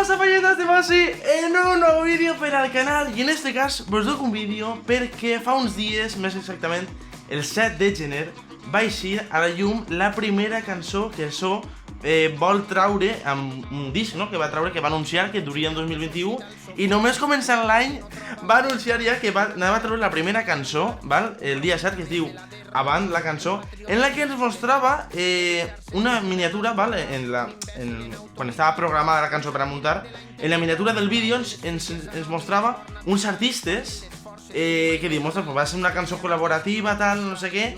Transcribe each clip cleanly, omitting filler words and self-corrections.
passa, falletes de Basi? En un nou vídeo per al canal. I en este cas vos dono un vídeo perquè fa uns dies, més exactament el 7 de gener, va eixir a la llum la primera cançó que So vol traure amb un disc, no? Que va traure, que va anunciar que duria en 2021, i només començant l'any va anunciar ja que anava a treure la primera cançó, val? El dia 7, que es diu Avant, la cançó, en la que ens mostrava una miniatura, val? Quan estava programada la cançó per a muntar, en la miniatura del vídeo ens mostrava uns artistes que diuen, ostres, va ser una cançó col·laborativa, tal, no sé què,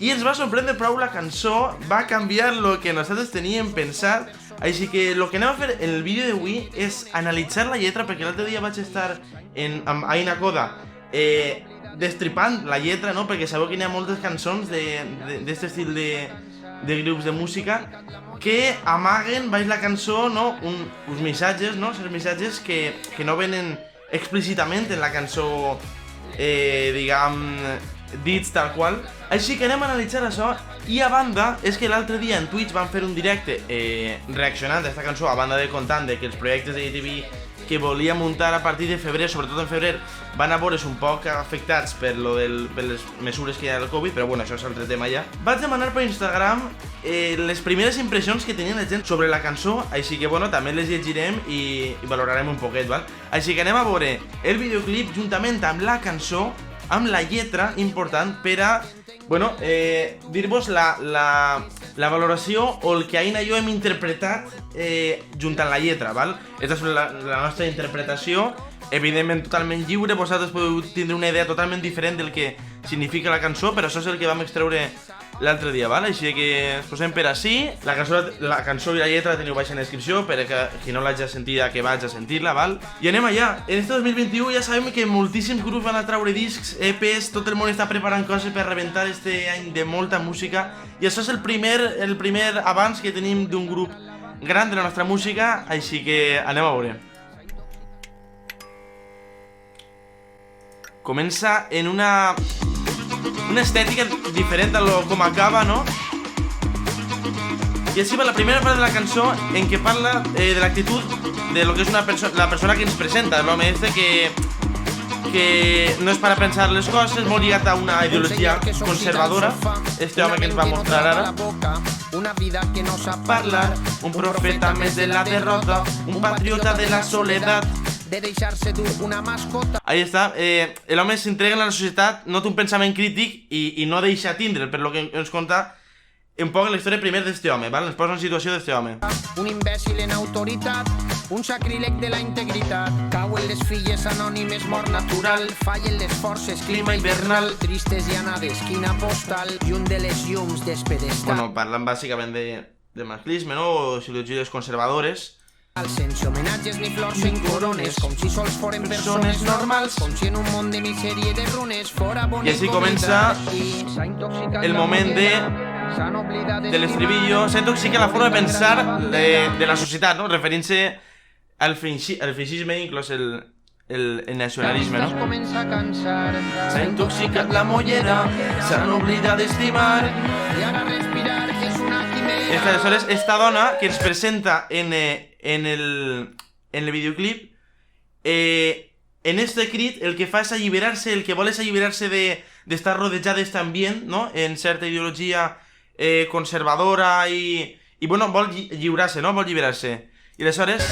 i ens va sorprendre prou la cançó, va canviar el que nosaltres teníem pensat. Així que el que anem a fer en el vídeo d'avui és analitzar la lletra, perquè l'altre dia vaig estar amb Aina Koda destripant la lletra, no? Perquè sabeu que hi ha moltes cançons d'aquest estil de grups de música que amaguen baix la cançó, no? Uns missatges, no? Certs missatges que no venen explícitament en la cançó, diguem, dits tal qual. Així que anem a analitzar això. I a banda, és que l'altre dia en Twitch van fer un directe reaccionant a aquesta cançó, a banda de contant que els projectes de ITV que volia muntar a partir de febrer, sobretot en febrer, van a veure's un poc afectats per les mesures que hi ha del Covid, però bueno, això és altre tema ja. Vaig demanar per Instagram les primeres impressions que tenien la gent sobre la cançó, així que bueno, també les llegirem i valorarem un poquet, val? Així que anem a veure el videoclip juntament amb la cançó, amb la lletra, important, per a, bueno, dir-vos la valoració o el que Aina i jo hem interpretat juntant la lletra, val? Aquesta és la nostra interpretació, evidentment totalment lliure, vosaltres podeu tindre una idea totalment diferent del que significa la cançó, però això és el que vam extreure l'altre dia, val? Així que ens posem per ací. La cançó i la lletra la teniu baix en la descripció, perquè qui no l'hagi sentit que vaig a sentir-la, val? I anem allà. En este 2021 ja sabem que moltíssims grups van a traure discs, EPs, tot el món està preparant coses per rebentar este any de molta música, i això és el primer avanç que tenim d'un grup gran de la nostra música, així que anem a veure. Comença en una estètica diferent a com acaba, no? I així va la primera part de la cançó en què parla de l'actitud de lo que és la persona que ens presenta, l'home este que no és per a pensar les coses, molt lligat a una ideologia conservadora, este home que ens va mostrar ara. Una vida que no sap parlar, un profeta més de la derrota, un patriota de la soledat, de deixar-se dur una mascota. Ahí està, l'home s'entrega a la societat, no té un pensament crític i no deixa tindre, per lo que ens conta un poc la història primer d'este home, val? Ens posa en situació d'este home. Un imbècil en autoritat, un sacríleg de la integritat, cauen les filles anònimes, mort natural, fallen les forces, clima hivernal, tristes llanades, quina postal, i un de les llums despedestal. Bueno, parlant bàsicament de masclisme, no? O ideologies conservadores. Sense homenatges ni flors en corones, com si sols foren persones normals, com si en un món de misèria i de runes fora bonet. I així comença el moment de l'estribillo. S'ha intoxicat la forma de pensar de la societat, no? Referint-se al feixisme, inclòs el nacionalisme, no? S'ha intoxicat la mollera, s'han oblidat d'estimar, i ara respirar que és una quimera. Aleshores, esta dona que ens presenta en el videoclip, en este crit el que fa és alliberar-se, el que vol és alliberar-se d'estar rodejat d'este ambient, no? En certa ideologia conservadora i bueno, vol lliurar-se, no? Vol alliberar-se. I aleshores,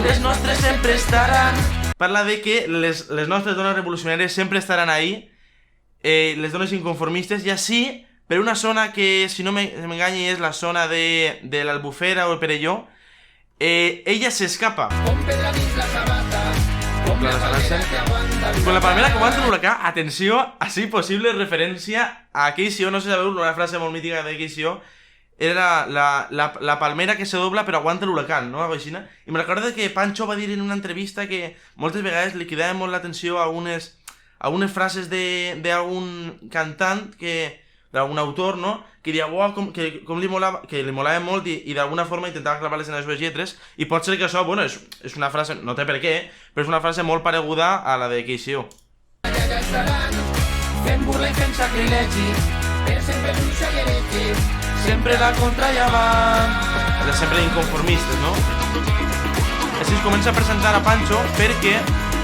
les nostres sempre estaran. Parla de que les nostres dones revolucionàries sempre estaran ahí, les dones inconformistes, i així, per una zona que, si no m'enganyi, és la zona de l'Albufera o el Perelló, ella s'escapa. Con la palmera que aguanta l'huracà, atenció, així possible referència a Keisio, no sé si sabeu, una frase molt mítica de Keisio, era la palmera que se dobla però aguanta l'huracán, no? I me recordo que Pancho va dir en una entrevista que moltes vegades li cridava molt l'atenció a algunes frases d'algun cantant, d'algun autor, no? Que diia, com li molava molt i d'alguna forma intentava clavar-les en les seves lletres, i pot ser que això, bueno, és una frase, no té per què, però és una frase molt pareguda a la de Keisio. Fent burla i fent sacrilegi, per sempre bruixa i heretge, sempre la contra i avant. Sempre inconformistes, no? comença a presentar a Pancho perquè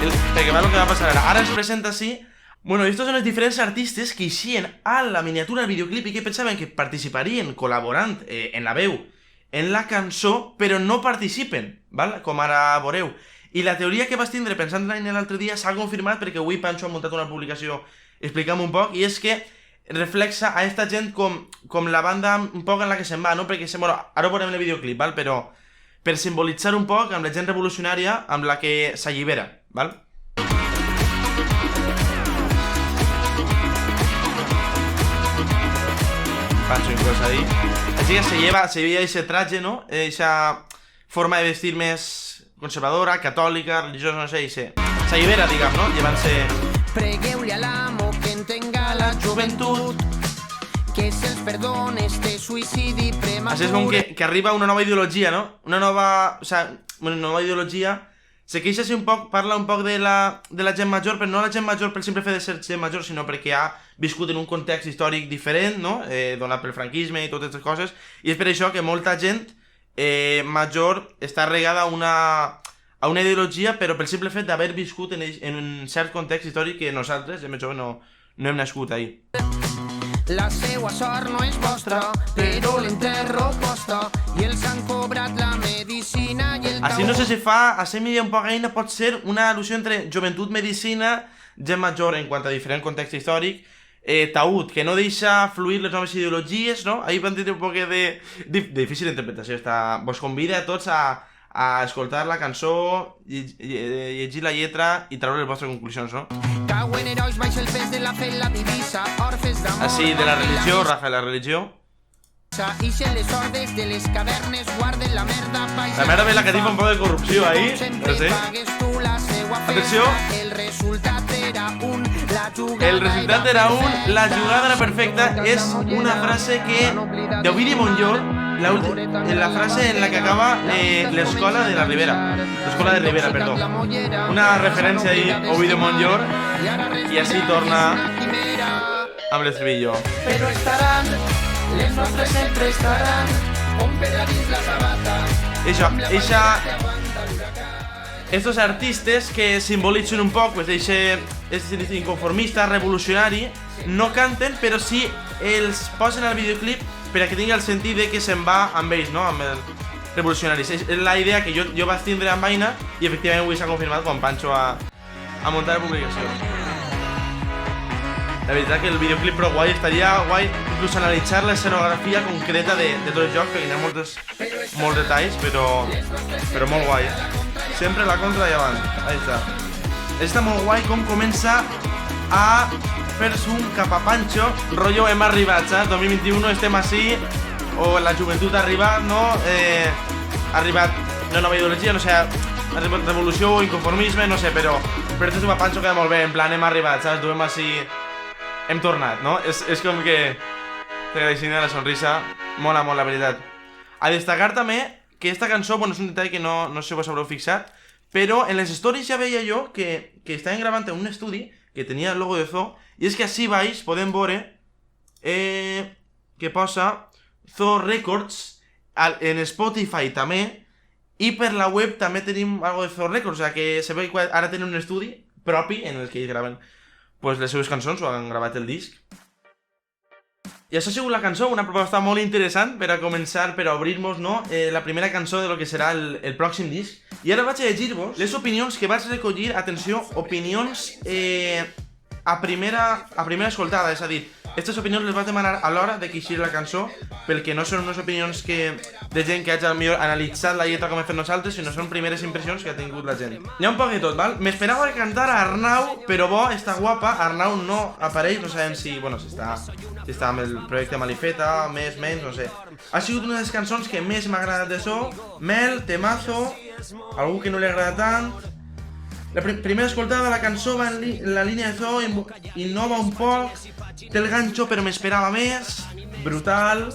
va el que va passar ara. Ara ens presenta així. Bueno, estos són els diferents artistes que eixien a la miniatura del videoclip i que pensaven que participarien col·laborant en la veu en la cançó, però no participen, val? Com ara veureu. I la teoria que vas tindre pensant-la l'altre dia s'ha confirmat perquè avui Pancho ha muntat una publicació explicant un poc, i és que reflexa a esta gent com la banda un poc en la que se'n va, no? Perquè, bueno, ara ho veurem en el videoclip, val? Però per simbolitzar un poc amb la gent revolucionària amb la que s'allibera, val? Pancho inclús ahí. Así que se lleva ese traje, ¿no? Esa forma de vestir més conservadora, catòlica, religiosa, no sé, i s'allibera, diguem, no? Llevant-se... Pregueu-li a l'amo que entenga la joventut, que se'ls perdona este suïcidi prematur. Així és com que arriba una nova ideologia, no? Una nova... O sea, una nova ideologia. Se queixa un poc, parla un poc de la gent major, però no la gent major pel simple fet de ser gent major, sinó perquè ha viscut en un context històric diferent, no? Donat pel franquisme i totes aquestes coses, i és per això que molta gent major està arraigada a una ideologia, però pel simple fet d'haver viscut en un cert context històric que nosaltres, gent més jove, no hem nascut ahí. La seua sort no és vostra, però l'enterro costa, i els han cobrat la medicina i el taüt. Així no sé si fa, a ser millor un poc eina pot ser una al·lusió entre joventut, medicina, gent major en quant a diferent context històric, taüt, que no deixa fluir les noves ideologies, no? Ahí van tenir un poc de difícil interpretació. Vos convida a tots a escoltar la cançó, llegir la lletra i treure les vostres conclusions, no? Cauen herois baix el pes de la fe, la divisa, orfes d'amor... Així, de la religió, Rafa, la religió. I si les hordes de les cavernes guarden la merda baix... La merda ve la que tipa un poc de corrupció, ahí. Sempre pagues tu la seua festa. Atenció. El resultat era un, la jugada... El resultat era un, la jugada era perfecta. És una frase que... d'Ovidi Montllor, la frase en la que acaba l'escola de la Ribera. L'escola de Ribera, perdó. Una referència ahí, Ovidi Montllor, i així torna amb l'estribillo. Però estaran, les nostres sempre estaran, un pedra dins la sabata. Estos artistes que simbolitzen un poc pues, aquest inconformista, revolucionari, no canten, però sí els posen al videoclip per a que tingui el sentit de que se'n va amb ells, no? Amb els revolucionaris. És la idea que jo vaig tindre amb Aina i efectivament avui s'ha confirmat quan Pancho ha muntat la publicació. La veritat que el videoclip però guai, estaria guai inclús analitzar l'escenografia concreta de tot el joc, perquè hi ha molts detalls, però molt guai, Sempre la contra i avant. Ahí està. Està molt guai com comença a fer-se un cap a Pancho, rotllo hem arribat, saps? 2021 estem així, o la joventut ha arribat, no? Ha arribat una nova ideologia, no sé, ha arribat revolució o inconformisme, no sé, però per això a Pancho queda molt bé, en plan hem arribat, saps? Duem així... Hem tornat, no? És com que... T'agraeixin la sonrisa, mola molt, la veritat. A destacar també que esta cançó, bueno, és un detall que no sé si vos haureu fixat, però en les stories ja veia jo que estaven gravant en un estudi que tenia el logo de Zoo, i és que així baix podem veure que posa Zoo Records en Spotify també, i per la web també tenim algo de Zoo Records, o sigui que se veu que ara tenen un estudi propi en el que ells graven pues, les seves cançons, o han gravat el disc. I això ha sigut la cançó, una proposta molt interessant per a començar, per a obrir-nos, no? La primera cançó de lo que serà el pròxim disc. I ara vaig a llegir-vos les opinions que vaig recollir, atenció, opinions a primera escoltada, és a dir, aquestes opinions les vaig demanar a l'hora de que eixir la cançó, perquè no són unes opinions de gent que hagi millor analitzat la lletra com hem fet nosaltres, sinó són primeres impressions que ha tingut la gent. Hi ha un poc de tot, val? M'esperava cantar a Arnau, però bo, està guapa, Arnau no apareix, no sabem si, bueno, si està amb el projecte Malifeta, més, menys, no sé. Ha sigut una de les cançons que més m'ha agradat de so, Mel, temazo, algú que no li agrada tant. La primera escoltada, la cançó va en la línia de Zoo, innova un poc, té el ganxo però m'esperava més, brutal,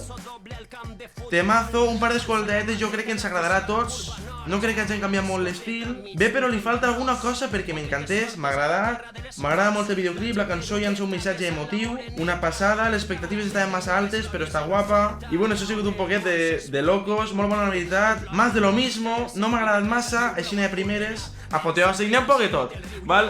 Temazo, un par d'escoltetes, jo crec que ens agradarà a tots. No crec que hagin canviat molt l'estil. Bé, però li falta alguna cosa perquè m'encantés, m'ha agradat. M'agrada molt el videoclip, la cançó llança un missatge emotiu, una passada, les expectatives estaven massa altes, però està guapa. I bueno, això ha sigut un poquet de locos, molt bona la veritat. Más de lo mismo, no m'ha agradat massa, així de primeres. Apoteòsic, n'hi ha un poc de tot, val?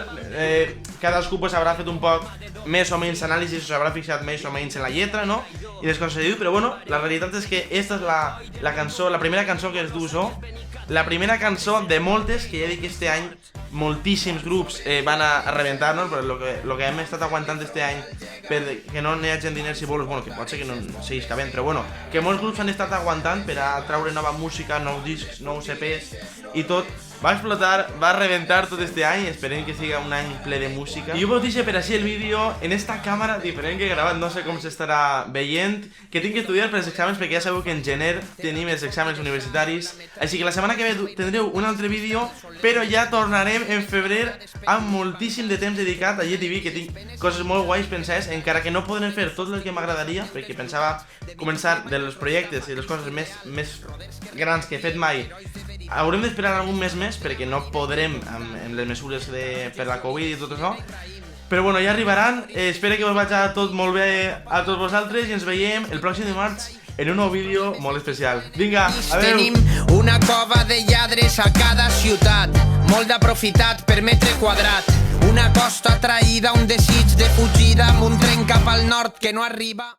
Cadascú pues, haurà fet un poc més o menys anàlisi, s'haurà fixat més o menys en la lletra, no? I les coses que diu, però bueno, la realitat és que esta és la cançó, la primera cançó que es du so, la primera cançó de moltes que ja dic que este any moltíssims grups van a rebentar-nos, però lo que hem estat aguantant este any perquè no n'hi hagi diners i bolos, bueno, que pot ser que no seguís cabent, però bueno, que molts grups han estat aguantant per a traure nova música, nous discs, nous EPs i tot, va explotar, va reventar tot este any, esperem que siga un any ple de música. I jo vos deixo per així el vídeo en esta càmera diferent que he gravat, no sé com s'estarà veient, que tinc que estudiar per als exàmens perquè ja sabeu que en gener tenim els exàmens universitaris, així que la setmana que ve tindreu un altre vídeo, però ja tornarem en febrer amb moltíssim de temps dedicat a GTV, que tinc coses molt guais pensades, encara que no podrem fer tot el que m'agradaria, perquè pensava començar dels projectes i les coses més grans que he fet mai. Haurem d'esperar algun mes més perquè no podrem amb les mesures per la Covid i tot això, però bueno, ja arribaran. Espero que us vagi tot molt bé a tots vosaltres i ens veiem el pròxim dimarts en un nou vídeo molt especial. Vinga, adeu! Tenim una cova de lladres a cada ciutat, molt d'aprofitat per metre quadrat, una costa traïda, un desig de fugida amb un tren cap al nord que no arriba.